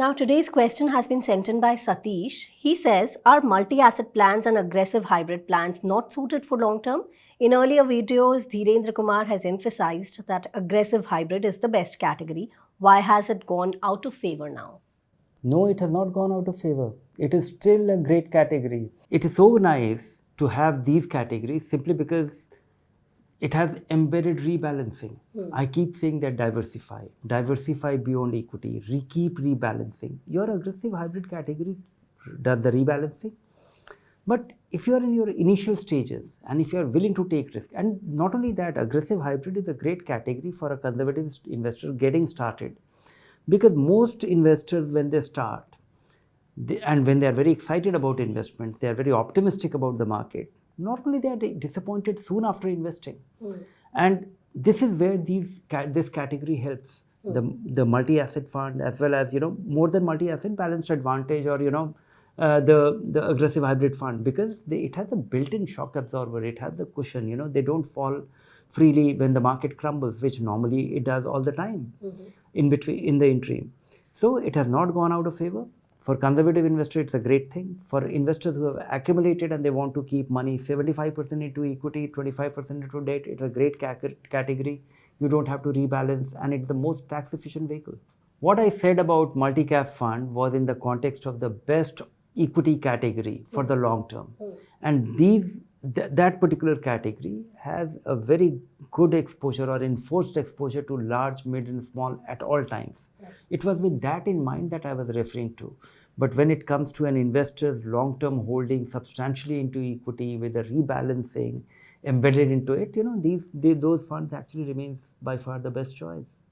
Now today's question has been sent in by Satish. He says, are multi-asset plans and aggressive hybrid plans not suited for long term? In earlier videos, Dhirendra Kumar has emphasized that aggressive hybrid is the best category. Why has it gone out of favor now? No, it has not gone out of favor. It is still a great category. It is so nice to have these categories simply because it has embedded rebalancing. I keep saying that diversify beyond equity, keep rebalancing. Your aggressive hybrid category does the rebalancing. But if you are in your initial stages and if you are willing to take risk, and not only that, aggressive hybrid is a great category for a conservative investor getting started. Because most investors, when they start, and when they are very excited about investments, they are very optimistic about the market. Normally, they are disappointed soon after investing, and this is where this category helps. The multi-asset fund, as well as more than multi-asset, balanced advantage, or the aggressive hybrid fund, because it has a built-in shock absorber. It has the cushion. They don't fall freely when the market crumbles, which normally it does all the time in the interim. So it has not gone out of favor. For conservative investors, it's a great thing. For investors who have accumulated and they want to keep money 75% into equity, 25% into debt, it's a great category. You don't have to rebalance, and it's the most tax efficient vehicle. What I said about multi-cap fund was in the context of the best equity category for the long term. And that particular category has a very good exposure or enforced exposure to large, mid and small at all times. It was with that in mind that I was referring to. But when it comes to an investor's long-term holding substantially into equity with a rebalancing embedded into it, those funds actually remains by far the best choice.